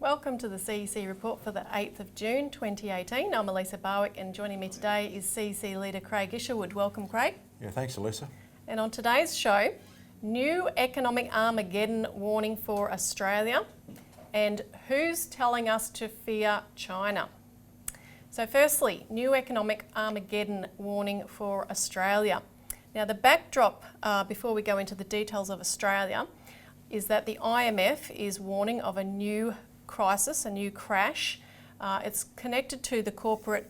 Welcome to the CEC report for the 8th of June 2018. I'm Elisa Barwick and joining me today is CEC leader Craig Isherwood. Welcome, Craig. Yeah, thanks, Elisa. And on today's show, new Economic Armageddon warning for Australia and who's telling us to fear China. So firstly, new Economic Armageddon warning for Australia. Now the backdrop, before we go into the details of Australia, is that the IMF is warning of a new crisis, a new crash. It's connected to the corporate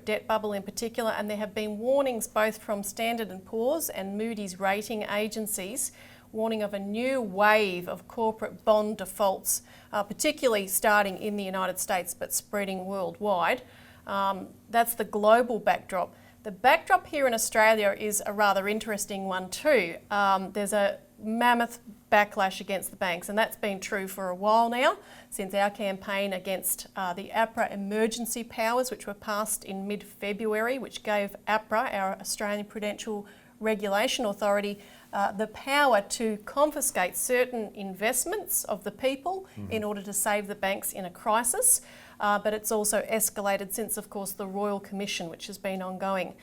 debt bubble in particular, and there have been warnings both from Standard & Poor's and Moody's rating agencies warning of a new wave of corporate bond defaults, particularly starting in the United States but spreading worldwide. That's the global backdrop. The backdrop here in Australia is a rather interesting one too. There's a mammoth backlash against the banks, and that's been true for a while now, since our campaign against the APRA emergency powers, which were passed in mid-February, which gave APRA, our Australian Prudential Regulation Authority, the power to confiscate certain investments of the people in order to save the banks in a crisis. But it's also escalated since, of course, the Royal Commission, which has been ongoing.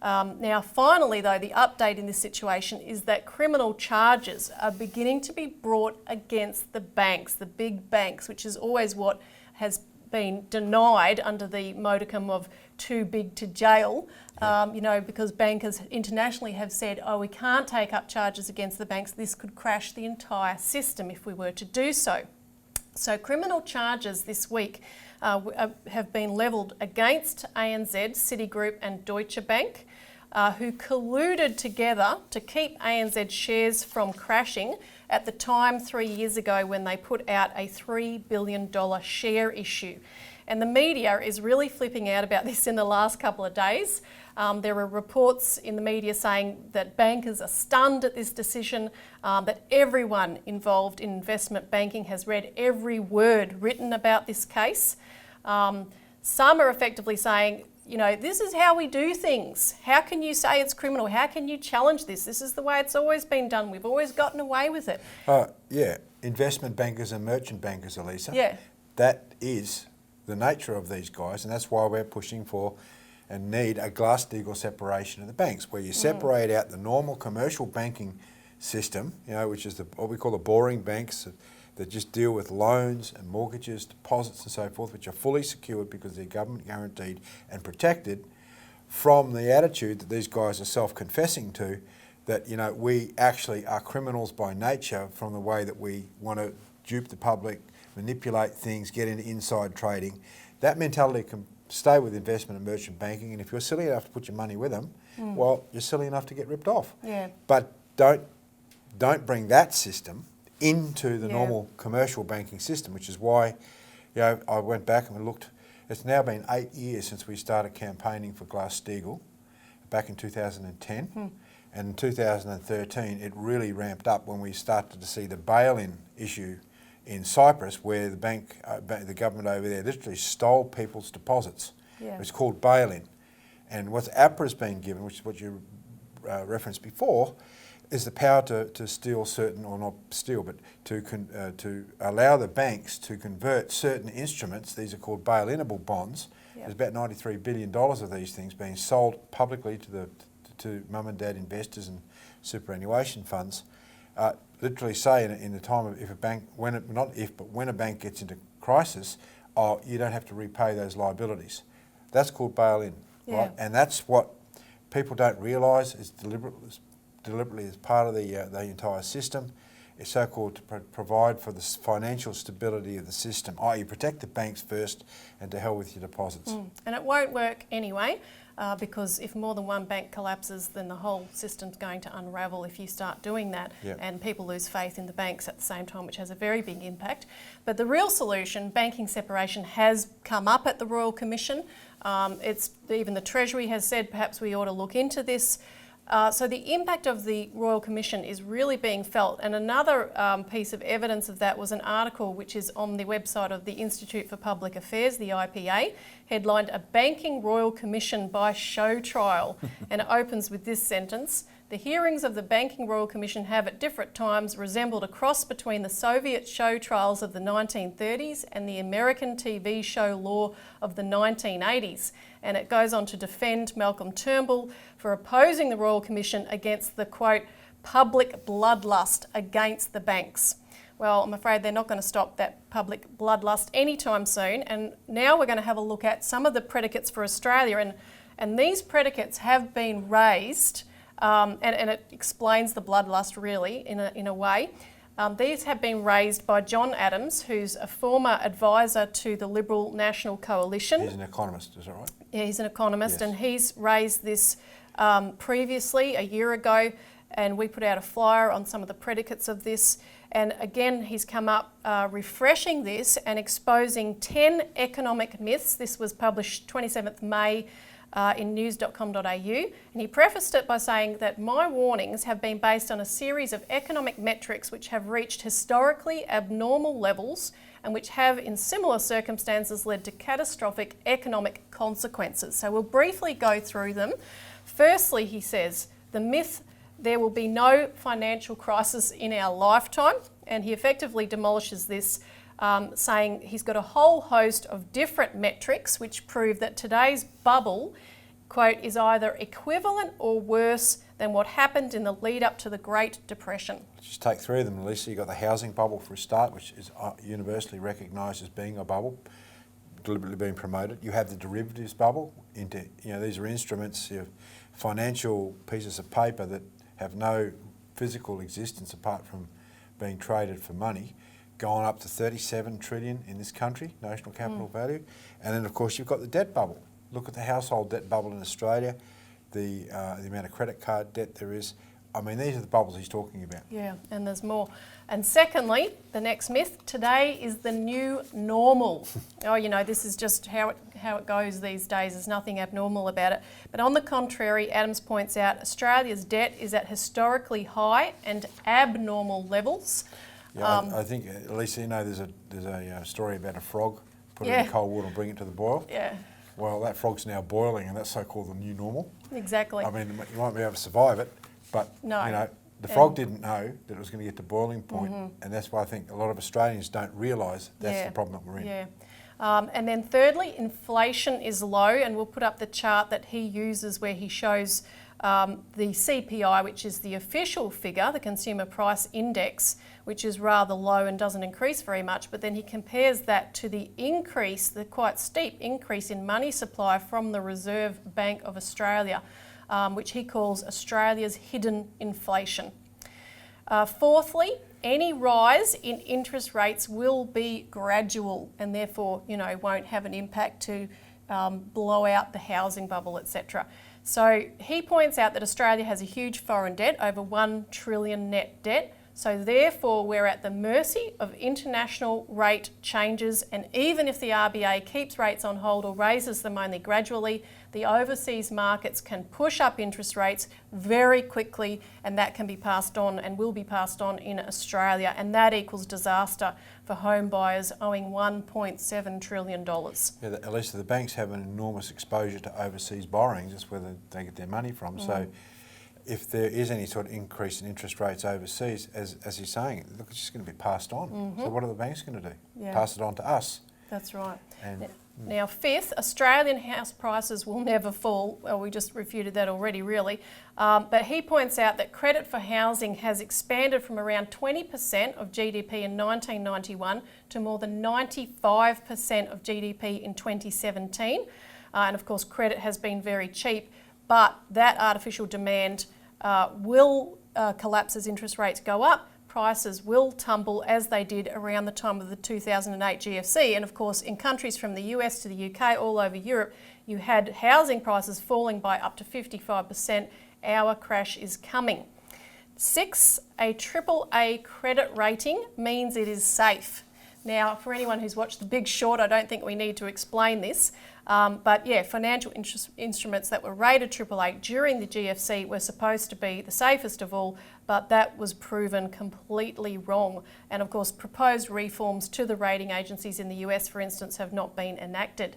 Now, finally, though, the update in this situation is that criminal charges are beginning to be brought against the banks, the big banks, which is always what has been denied under the modicum of too big to jail, because bankers internationally have said, oh, we can't take up charges against the banks. This could crash the entire system if we were to do so. So criminal charges this week have been levelled against ANZ, Citigroup and Deutsche Bank, who colluded together to keep ANZ shares from crashing at the time 3 years ago when they put out a $3 billion share issue. And the media is really flipping out about this in the last couple of days. There are reports in the media saying that bankers are stunned at this decision, that everyone involved in investment banking has read every word written about this case. Some are effectively saying, this is how we do things. How can you say it's criminal? How can you challenge this? This is the way it's always been done. We've always gotten away with it. Yeah, investment bankers and merchant bankers, Elisa. Yeah. That is the nature of these guys, and that's why we're pushing for and need a Glass-Steagall separation of the banks, where you separate out the normal commercial banking system, which is what we call the boring banks that just deal with loans and mortgages, deposits and so forth, which are fully secured because they're government guaranteed and protected, from the attitude that these guys are self-confessing to, that we actually are criminals by nature from the way that we want to dupe the public, manipulate things, get into inside trading. That mentality can stay with investment and merchant banking, and if you're silly enough to put your money with them, well, you're silly enough to get ripped off. Yeah. But don't bring that system into the normal commercial banking system, which is why I went back and we looked. It's now been 8 years since we started campaigning for Glass-Steagall back in 2010. And in 2013 it really ramped up when we started to see the bail-in issue in Cyprus, where the government over there literally stole people's deposits. Yeah. It's called bail-in. And what APRA's been given, which is what you referenced before, is the power to steal certain, or not steal, but to allow the banks to convert certain instruments. These are called bail-inable bonds. Yep. There's about $93 billion of these things being sold publicly to mum and dad investors and superannuation funds. Literally say in the time of when a bank gets into crisis, you don't have to repay those liabilities. That's called bail-in, right? And that's what people don't realise is deliberately as part of the entire system. It's so-called to provide for the financial stability of the system, i.e. protect the banks first and to hell with your deposits. And it won't work anyway, because if more than one bank collapses, then the whole system's going to unravel if you start doing that, and people lose faith in the banks at the same time, which has a very big impact. But the real solution, banking separation, has come up at the Royal Commission. Even the Treasury has said perhaps we ought to look into this. So the impact of the Royal Commission is really being felt, and another piece of evidence of that was an article which is on the website of the Institute for Public Affairs, the IPA, headlined "A Banking Royal Commission by Show Trial," and it opens with this sentence: The hearings of the Banking Royal Commission have at different times resembled a cross between the Soviet show trials of the 1930s and the American TV show law of the 1980s. And it goes on to defend Malcolm Turnbull for opposing the Royal Commission against the, quote, public bloodlust against the banks. Well, I'm afraid they're not going to stop that public bloodlust anytime soon. And now we're going to have a look at some of the predicates for Australia. And these predicates have been raised, and it explains the bloodlust really in a way. These have been raised by John Adams, who's a former advisor to the Liberal National Coalition. He's an economist, is that right? Yeah, he's an economist, Yes. and he's raised this previously, a year ago, and we put out a flyer on some of the predicates of this. And again, he's come up refreshing this and exposing 10 economic myths. This was published 27th May in news.com.au. And he prefaced it by saying that my warnings have been based on a series of economic metrics which have reached historically abnormal levels and which have, in similar circumstances, led to catastrophic economic consequences. So we'll briefly go through them. Firstly, he says, the myth, there will be no financial crisis in our lifetime, and he effectively demolishes this, saying he's got a whole host of different metrics which prove that today's bubble, quote, is either equivalent or worse than what happened in the lead up to the Great Depression. Just take three of them, Elisa. You've got the housing bubble for a start, which is universally recognised as being a bubble, deliberately being promoted. You have the derivatives bubble. These are instruments, financial pieces of paper that have no physical existence apart from being traded for money, gone up to 37 trillion in this country, national capital value. And then, of course, you've got the debt bubble. Look at the household debt bubble in Australia, the amount of credit card debt there is. I mean, these are the bubbles he's talking about. Yeah, and there's more. And secondly, the next myth, today is the new normal. This is just how it goes these days. There's nothing abnormal about it. But on the contrary, Adams points out Australia's debt is at historically high and abnormal levels. Yeah, I think, Elisa, there's a story about a frog, put it in cold water and bring it to the boil. Yeah. Well, that frog's now boiling, and that's so-called the new normal. Exactly. I mean, you won't be able to survive it, but, No. The frog didn't know that it was going to get to boiling point, and that's why I think a lot of Australians don't realise that's the problem that we're in. Yeah. And then thirdly, inflation is low, and we'll put up the chart that he uses where he shows the CPI, which is the official figure, the Consumer Price Index, which is rather low and doesn't increase very much, but then he compares that to the increase, the quite steep increase in money supply from the Reserve Bank of Australia, which he calls Australia's hidden inflation. Fourthly, any rise in interest rates will be gradual and therefore, won't have an impact to blow out the housing bubble, etc. So he points out that Australia has a huge foreign debt, over 1 trillion net debt. So therefore, we're at the mercy of international rate changes, and even if the RBA keeps rates on hold or raises them only gradually, the overseas markets can push up interest rates very quickly, and that can be passed on and will be passed on in Australia, and that equals disaster for home buyers owing $1.7 trillion. Yeah, at least the banks have an enormous exposure to overseas borrowings. That's where they get their money from. So if there is any sort of increase in interest rates overseas, as he's saying, look, it's just going to be passed on. So what are the banks going to do? Yeah. Pass it on to us. That's right. And Now, fifth, Australian house prices will never fall. Well, we just refuted that already, really. But he points out that credit for housing has expanded from around 20% of GDP in 1991 to more than 95% of GDP in 2017. And of course, credit has been very cheap, but that artificial demand will collapse as interest rates go up. Prices will tumble as they did around the time of the 2008 GFC. And of course, in countries from the US to the UK, all over Europe, you had housing prices falling by up to 55%. Our crash is coming. 6, a AAA credit rating means it is safe. Now, for anyone who's watched The Big Short, I don't think we need to explain this. But yeah, financial instruments that were rated AAA during the GFC were supposed to be the safest of all, but that was proven completely wrong. And of course, proposed reforms to the rating agencies in the US, for instance, have not been enacted.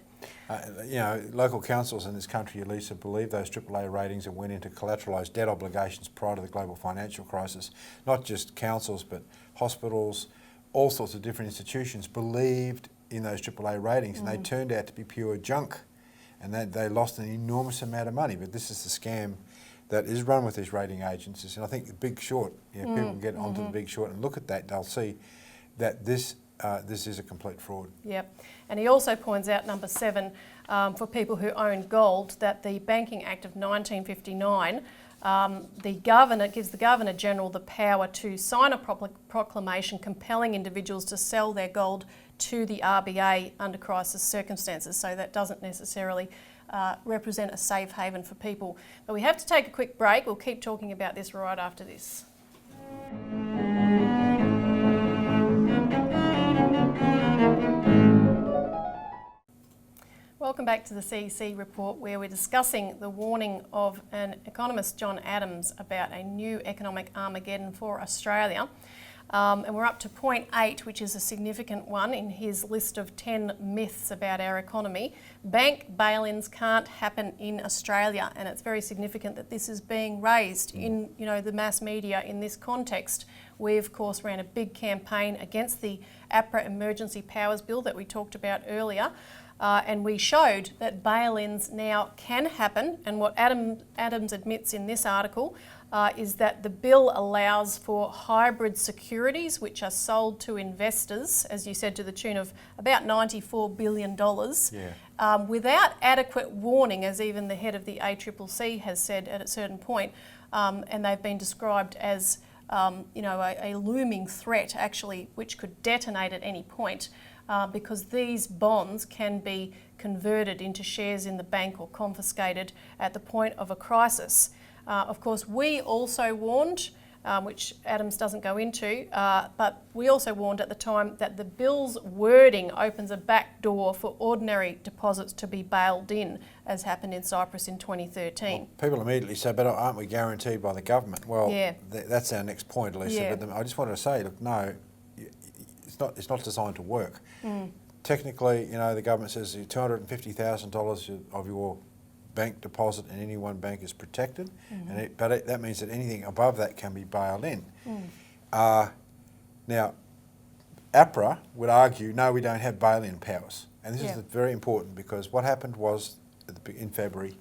Local councils in this country, Elisa, believe those AAA ratings that went into collateralised debt obligations prior to the global financial crisis. Not just councils, but hospitals, all sorts of different institutions believed in those AAA ratings, and they turned out to be pure junk, and they lost an enormous amount of money. But this is the scam that is run with these rating agencies, and I think The Big Short, people can get onto The Big Short and look at that, they'll see that this is a complete fraud. Yep, and he also points out, number 7, for people who own gold, that the Banking Act of 1959 gives the Governor General the power to sign a proclamation compelling individuals to sell their gold to the RBA under crisis circumstances. So that doesn't necessarily represent a safe haven for people. But we have to take a quick break. We'll keep talking about this right after this. Welcome back to the CEC report, where we're discussing the warning of an economist, John Adams, about a new economic Armageddon for Australia. And we're up to point 8, which is a significant one in his list of 10 myths about our economy. Bank bail-ins can't happen in Australia, and it's very significant that this is being raised in the mass media in this context. We, of course, ran a big campaign against the APRA Emergency Powers Bill that we talked about earlier. And we showed that bail-ins now can happen, and what Adams admits in this article is that the bill allows for hybrid securities which are sold to investors, as you said, to the tune of about $94 billion, without adequate warning, as even the head of the ACCC has said at a certain point, and they've been described as a looming threat, actually, which could detonate at any point. Because these bonds can be converted into shares in the bank or confiscated at the point of a crisis. Of course, we also warned, which Adams doesn't go into, but we also warned at the time that the bill's wording opens a back door for ordinary deposits to be bailed in, as happened in Cyprus in 2013. Well, people immediately say, but aren't we guaranteed by the government? Well, that's our next point, Elisa. Yeah. But I just wanted to say, look, no, it's not designed to work. Technically, the government says $250,000 of your bank deposit in any one bank is protected, but that means that anything above that can be bailed in. Now, APRA would argue, no, we don't have bail-in powers. And this is very important, because what happened was, in February,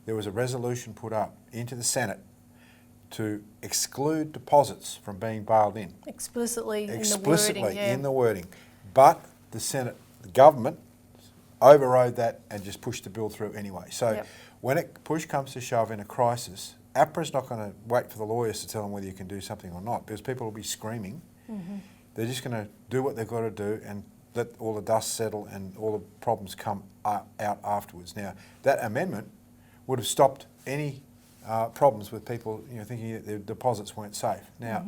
there was a resolution put up into the Senate to exclude deposits from being bailed in. Explicitly in the wording. But the government overrode that and just pushed the bill through anyway. So when push comes to shove in a crisis, APRA's not going to wait for the lawyers to tell them whether you can do something or not, because people will be screaming. They're just going to do what they've got to do and let all the dust settle and all the problems come out afterwards. Now, that amendment would have stopped any problems with people thinking that their deposits weren't safe. Now,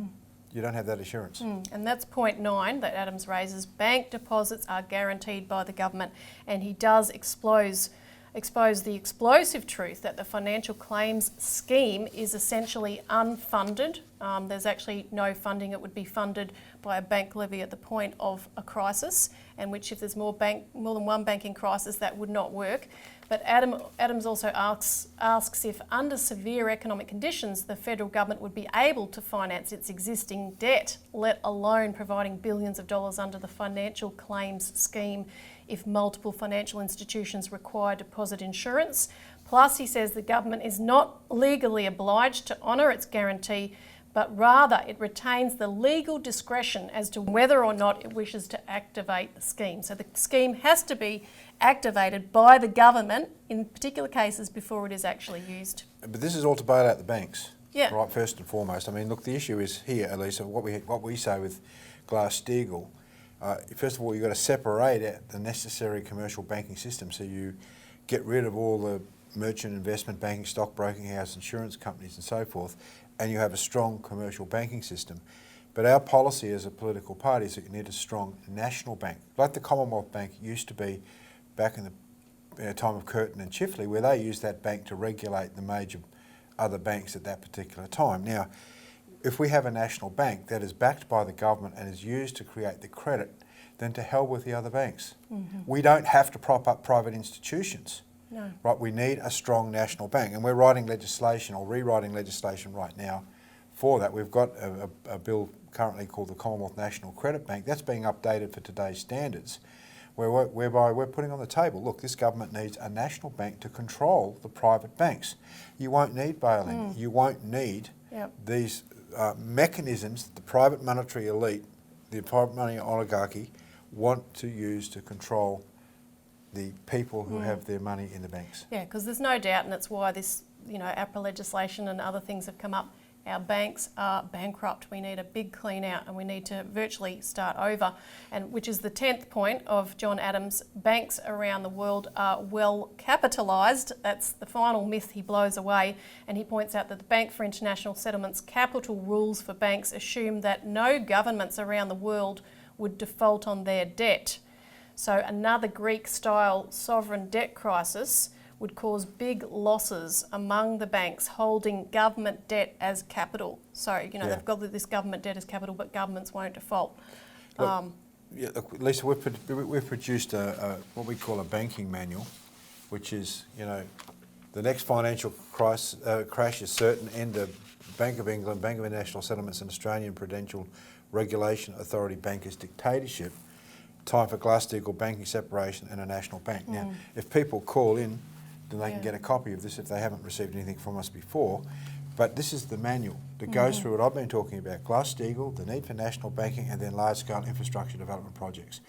you don't have that assurance. And that's point 9 that Adams raises. Bank deposits are guaranteed by the government, and he does expose the explosive truth that the financial claims scheme is essentially unfunded. There's actually no funding. It would be funded by a bank levy at the point of a crisis, and which, if there's more than one banking crisis, that would not work. But Adams also asks if, under severe economic conditions, the federal government would be able to finance its existing debt, let alone providing billions of dollars under the financial claims scheme if multiple financial institutions require deposit insurance. Plus, he says the government is not legally obliged to honour its guarantee, but rather it retains the legal discretion as to whether or not it wishes to activate the scheme. So the scheme has to be activated by the government in particular cases before it is actually used. But this is all to bail out the banks, yeah. Right, first and foremost. I mean, look, the issue is here, Elisa, what we say with Glass-Steagall. First of all, you've got to separate out the necessary commercial banking system, so you get rid of all the merchant investment banking, stockbroking house, insurance companies and so forth, and you have a strong commercial banking system. But our policy as a political party is that you need a strong national bank, like the Commonwealth Bank used to be back in the time of Curtin and Chifley, where they used that bank to regulate the major other banks at that particular time. Now, if we have a national bank that is backed by the government and is used to create the credit, then to hell with the other banks. We don't have to prop up private institutions. No. Right, we need a strong national bank, and we're writing legislation or rewriting legislation right now for that. We've got a bill currently called the Commonwealth National Credit Bank. That's being updated for today's standards, whereby we're putting on the table, look, this government needs a national bank to control the private banks. You won't need bail-in. You won't need these mechanisms that the private monetary elite, the private money oligarchy, want to use to control the people who have their money in the banks. Yeah, because there's no doubt, and it's why this, APRA legislation and other things have come up. Our banks are bankrupt. We need a big clean out, and we need to virtually start over, and which is the 10th point of John Adams. Banks around the world are well capitalised. That's the final myth he blows away, and he points out that the Bank for International Settlements capital rules for banks assume that no governments around the world would default on their debt. So another Greek-style sovereign debt crisis would cause big losses among the banks holding government debt as capital. So, they've got this government debt as capital, but governments won't default. Look, Lisa, we've produced what we call a banking manual, which is, the next financial crash is certain, end of Bank of England, Bank of International Settlements and Australian Prudential Regulation Authority bankers' dictatorship, time for Glass-Steagall banking separation and a national bank. Now, if people call in, then they can get a copy of this if they haven't received anything from us before. But this is the manual that goes through what I've been talking about, Glass-Steagall, the need for national banking, and then large-scale infrastructure development projects.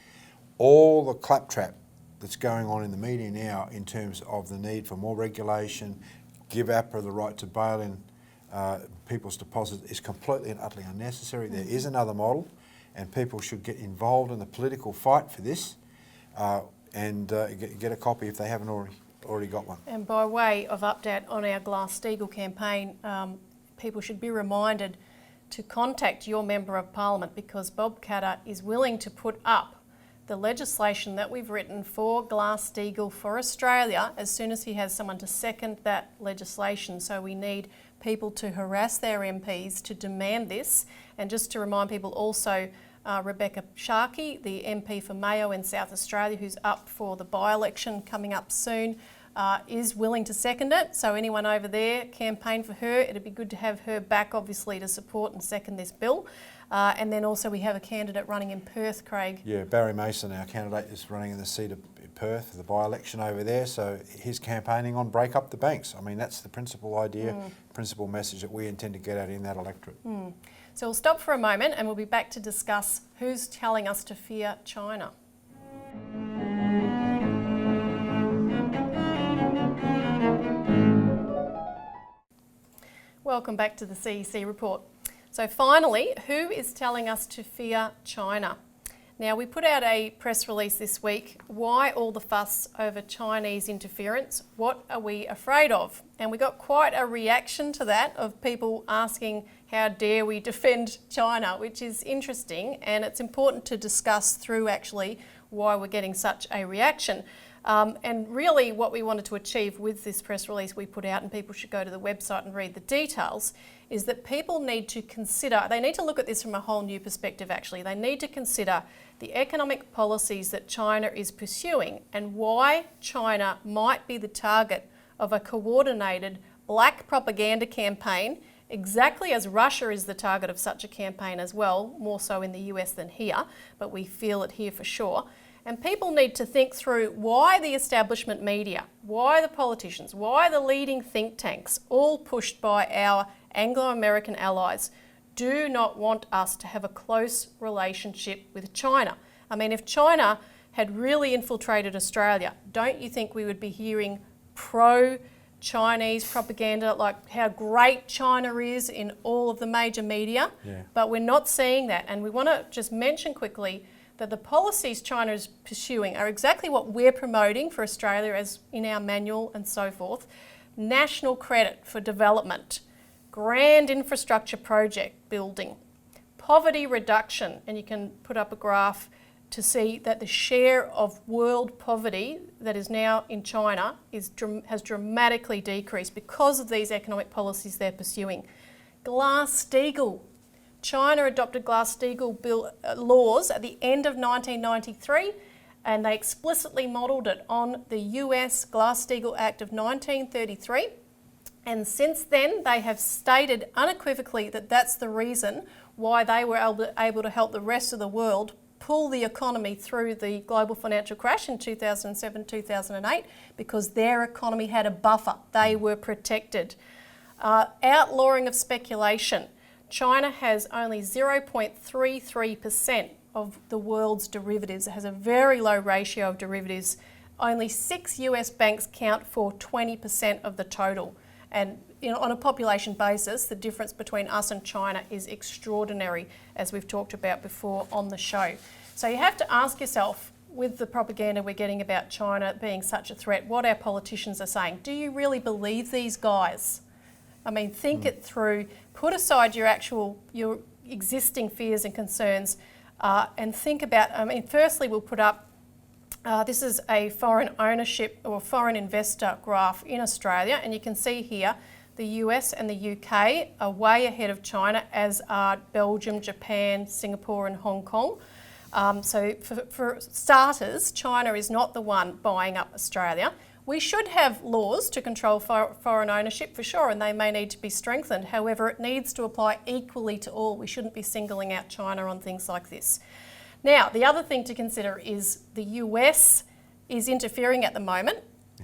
All the claptrap that's going on in the media now in terms of the need for more regulation, give APRA the right to bail in people's deposits is completely and utterly unnecessary. There is another model, and people should get involved in the political fight for this and get a copy if they haven't already got one. And by way of update on our Glass-Steagall campaign, people should be reminded to contact your Member of Parliament, because Bob Katter is willing to put up the legislation that we've written for Glass-Steagall for Australia as soon as he has someone to second that legislation. So we need people to harass their MPs to demand this. And just to remind people also, Rebecca Sharkey, the MP for Mayo in South Australia, who's up for the by-election coming up soon, is willing to second it. So anyone over there, campaign for her. It'd be good to have her back, obviously, to support and second this bill. And then also we have a candidate running in Perth, Craig. Yeah, Barry Mason, our candidate, is running in the seat of Perth for the by-election over there. So he's campaigning on break up the banks. I mean, that's the principal idea, principal message that we intend to get out in that electorate. So we'll stop for a moment and we'll be back to discuss who's telling us to fear China. Welcome back to the CEC report. So finally, who is telling us to fear China? Now, we put out a press release this week. Why all the fuss over Chinese interference? What are we afraid of? And we got quite a reaction to that of people asking, how dare we defend China, which is interesting, and it's important to discuss through actually why we're getting such a reaction. And really what we wanted to achieve with this press release we put out, and people should go to the website and read the details, is that people need to consider, they need to look at this from a whole new perspective actually. They need to consider the economic policies that China is pursuing and why China might be the target of a coordinated black propaganda campaign, exactly as Russia is the target of such a campaign as well, more so in the US than here, but we feel it here for sure. And people need to think through why the establishment media, why the politicians, why the leading think tanks, all pushed by our Anglo-American allies, do not want us to have a close relationship with China. I mean, if China had really infiltrated Australia, don't you think we would be hearing pro-Chinese propaganda, like how great China is in all of the major media? Yeah. But we're not seeing that. And we want to just mention quickly that the policies China is pursuing are exactly what we're promoting for Australia, as in our manual and so forth. National credit for development, grand infrastructure project building, poverty reduction, and you can put up a graph to see that the share of world poverty that is now in China has dramatically decreased because of these economic policies they're pursuing. Glass-Steagall. China adopted Glass-Steagall laws at the end of 1993, and they explicitly modelled it on the US Glass-Steagall Act of 1933. And since then, they have stated unequivocally that that's the reason why they were able to help the rest of the world pull the economy through the global financial crash in 2007-2008, because their economy had a buffer. They were protected. Outlawing of speculation. China has only 0.33% of the world's derivatives. It has a very low ratio of derivatives. Only 6 US banks count for 20% of the total. And on a population basis, the difference between us and China is extraordinary, as we've talked about before on the show. So you have to ask yourself, with the propaganda we're getting about China being such a threat, what our politicians are saying. Do you really believe these guys? I mean, think it through, put aside your existing fears and concerns, and think about, firstly we'll put up, this is a foreign ownership or foreign investor graph in Australia, and you can see here the US and the UK are way ahead of China, as are Belgium, Japan, Singapore and Hong Kong. So for starters, China is not the one buying up Australia. We should have laws to control foreign ownership for sure, and they may need to be strengthened. However, it needs to apply equally to all. We shouldn't be singling out China on things like this. Now, the other thing to consider is the US is interfering at the moment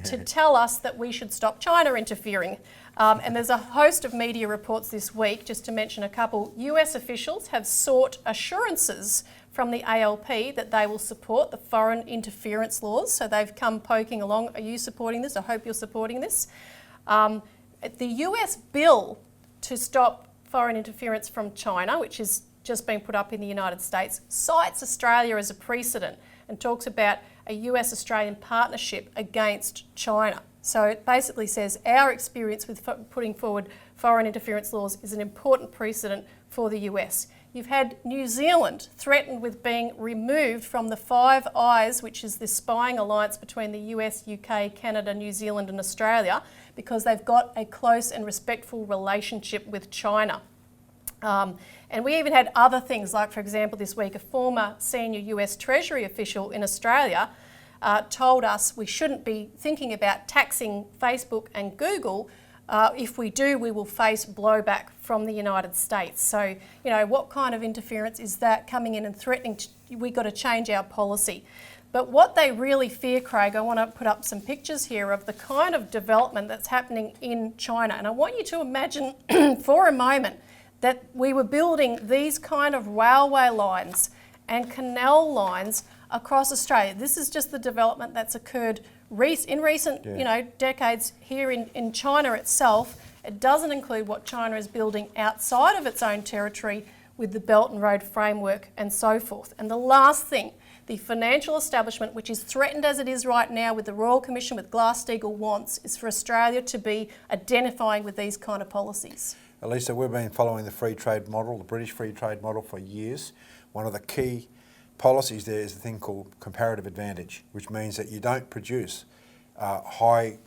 to tell us that we should stop China interfering. And there's a host of media reports this week, just to mention a couple. US officials have sought assurances from the ALP that they will support the foreign interference laws. So they've come poking along. Are you supporting this? I hope you're supporting this. The US bill to stop foreign interference from China, which has just been put up in the United States, cites Australia as a precedent and talks about a US-Australian partnership against China. So it basically says our experience with putting forward foreign interference laws is an important precedent for the US. You've had New Zealand threatened with being removed from the Five Eyes, which is the spying alliance between the US, UK, Canada, New Zealand and Australia, because they've got a close and respectful relationship with China. And we even had other things, like, for example, this week, a former senior US Treasury official in Australia told us we shouldn't be thinking about taxing Facebook and Google. If we do, we will face blowback from the United States. So, you know, what kind of interference is that coming in and threatening? We've got to change our policy. But what they really fear, Craig, I want to put up some pictures here of the kind of development that's happening in China. And I want you to imagine for a moment that we were building these kind of railway lines and canal lines across Australia. This is just the development that's occurred in recent decades here in China itself. It doesn't include what China is building outside of its own territory with the Belt and Road Framework and so forth. And the last thing, the financial establishment, which is threatened as it is right now with the Royal Commission, with Glass-Steagall wants, is for Australia to be identifying with these kind of policies. Elisa, we've been following the free trade model, the British free trade model, for years. One of the key policies there is a thing called comparative advantage, which means that you don't produce high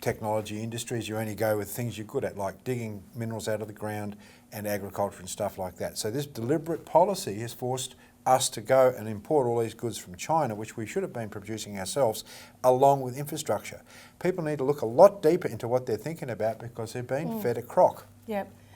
technology industries. You only go with things you're good at, like digging minerals out of the ground and agriculture and stuff like that. So this deliberate policy has forced us to go and import all these goods from China, which we should have been producing ourselves, along with infrastructure. People need to look a lot deeper into what they're thinking about, because they're being fed a crock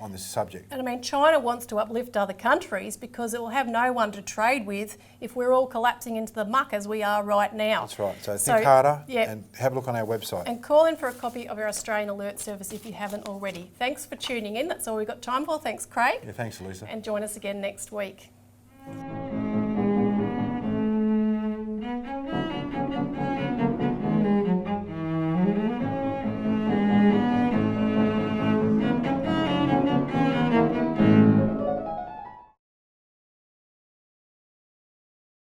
on this subject. And I mean, China wants to uplift other countries because it will have no one to trade with if we're all collapsing into the muck as we are right now. That's right. So think harder and have a look on our website. And call in for a copy of our Australian Alert Service if you haven't already. Thanks for tuning in. That's all we've got time for. Thanks, Craig. Yeah, thanks, Elisa. And join us again next week.